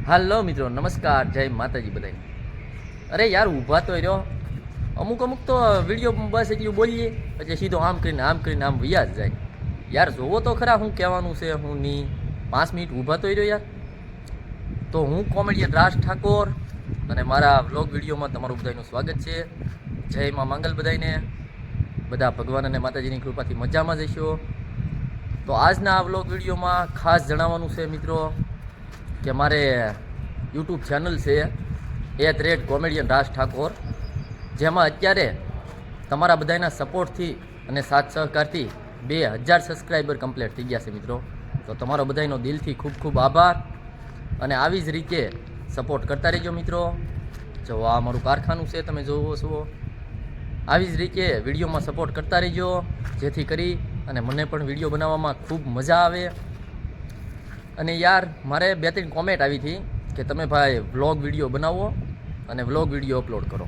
હાલો મિત્રો, નમસ્કાર, જય માતાજી બધાય. અરે યાર ઊભા તો રહ્યો. અમુક તો વિડીયો બસ એટલું બોલીએ પછી સીધો આમ કરીને આમ વૈયા જ જાય. યાર જોવો તો ખરા હું કહેવાનું છે હું નહીં. 5 મિનિટ ઊભા તો રહ્યો યાર. તો હું કોમેડિયન રાજ ઠાકોર અને મારા વ્લોગ વિડીયોમાં તમારું બધાનું સ્વાગત છે. જય માં મંગલ બધાને. બધા ભગવાન અને માતાજીની કૃપાથી મજામાં જશો. તો આજના આ વ્લોગ વિડીયોમાં ખાસ જણાવવાનું છે મિત્રો કે મારે યુટ્યુબ ચેનલ છે @કોમેડિયન રાજ ઠાકોર, જેમાં અત્યારે તમારા બધાના સપોર્ટથી અને સાથ સહકારથી 2000 સબસ્ક્રાઈબર કમ્પ્લીટ થઈ ગયા છે મિત્રો. તો તમારો બધાનો દિલથી ખૂબ ખૂબ આભાર અને આવી જ રીતે સપોર્ટ કરતા રહેજો મિત્રો. જો આ મારું કારખાનું છે, તમે જોવો છો. આવી જ રીતે વિડીયોમાં સપોર્ટ કરતા રહેજો, જેથી કરી અને મને પણ વિડીયો બનાવવામાં ખૂબ મજા આવે. અને યાર મારે 2-3 કોમેન્ટ આવી હતી કે તમે ભાઈ વ્લોગ વિડીયો બનાવો અને વ્લોગ વિડીયો અપલોડ કરો.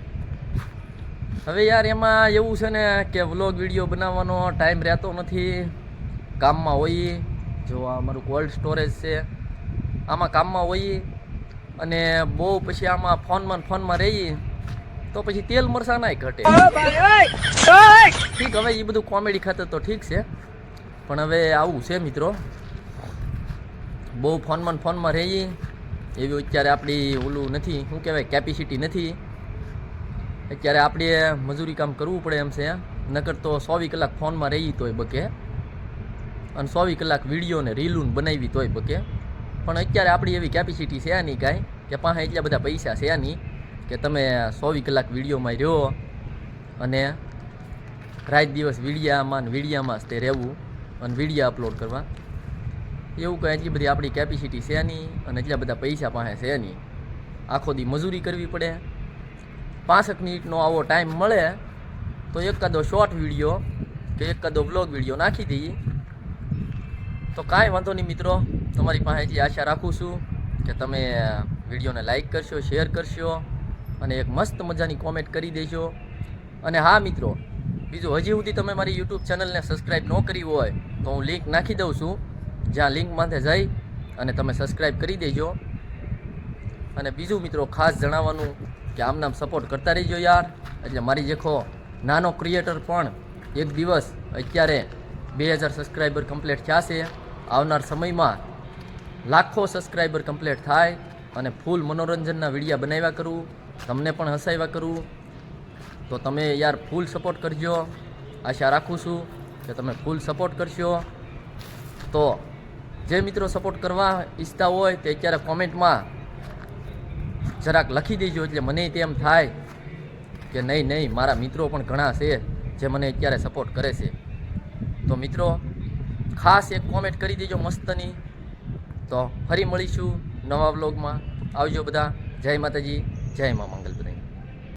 હવે યાર એમાં એવું છે ને કે વ્લોગ વિડીયો બનાવવાનો ટાઈમ રહેતો નથી, કામમાં હોઈએ. જો આ મારું કોલ્ડ સ્ટોરેજ છે, આમાં કામમાં હોઈએ અને બહુ પછી આમાં ફોનમાં રહીએ તો પછી તેલ મરસા નાય ઘટે. ઠીક, હવે એ બધું કોમેડી ખાતર તો ઠીક છે, પણ હવે આવું છે મિત્રો. બહુ ફોનમાં રહીએ એવી અત્યારે આપણી ઓલું નથી, શું કહેવાય, કેપેસિટી નથી. અત્યારે આપણે મજૂરી કામ કરવું પડે એમ છે. નકર તો 24 કલાક ફોનમાં રહીએ તોય બકે, અને 24 કલાક વિડીયો ને રીલું બનાવી તોય બકે. પણ અત્યારે આપણી એવી કેપેસિટી છે નહીં કાંઈ, કે પાસે એટલા બધા પૈસા છે નહીં કે તમે 24 કલાક વિડીયોમાં રહ્યો અને રાત દિવસ વિડીયામાં જ તે રહેવું અને વિડીયા અપલોડ કરવા. એવું કંઈ એટલી બધી આપણી કેપેસિટી છે નહીં અને એટલા બધા પૈસા પાસે છે નહીં. આખો દી મજૂરી કરવી પડે. 65 મિનિટનો આવો ટાઈમ મળે તો એકાદો શોર્ટ વિડીયો કે એકાદો વ્લોગ વિડીયો નાખી દઈએ તો કાંઈ વાંધો નહીં મિત્રો. તમારી પાસેથી આશા રાખું છું કે તમે વિડીયોને લાઈક કરશો, શેર કરશો અને એક મસ્ત મજાની કોમેન્ટ કરી દેજો. અને હા મિત્રો, બીજું હજી સુધી તમે મારી યુટ્યુબ ચેનલને સબસ્ક્રાઈબ ન કરી હોય તો હું લિંક નાખી દઉં છું, જ્યાં લિંક માથે જઈ અને તમે સબસ્ક્રાઈબ કરી દેજો. અને બીજું મિત્રો ખાસ જણાવવાનું કે આમ સપોર્ટ કરતા રહીજો યાર. એટલે મારી જેખો નાનો ક્રિએટર પણ એક દિવસ અત્યારે 2000 સબસ્ક્રાઈબર કમ્પ્લીટ થયા છે. આવનાર સમયમાં લાખો સબસ્ક્રાઈબર કમ્પ્લીટ થાય અને ફૂલ મનોરંજનના વિડીયા બનાવ્યા કરું, તમને પણ હસાવ્યા કરું. તો તમે યાર ફૂલ સપોર્ટ કરજો. આશા રાખું છું કે તમે ફૂલ સપોર્ટ કરશો. તો જે મિત્રો સપોર્ટ કરવા ઈચ્છતા હોય તે અત્યારે કોમેન્ટમાં જરાક લખી દેજો, એટલે મને તેમ થાય કે નહીં મારા મિત્રો પણ ઘણા છે જે મને અત્યારે સપોર્ટ કરે છે. તો મિત્રો ખાસ એક કોમેન્ટ કરી દેજો મસ્તની. તો ફરી મળીશું નવા વ્લોગમાં. આવજો બધા. જય માતાજી, જય મા મંગલ બધા.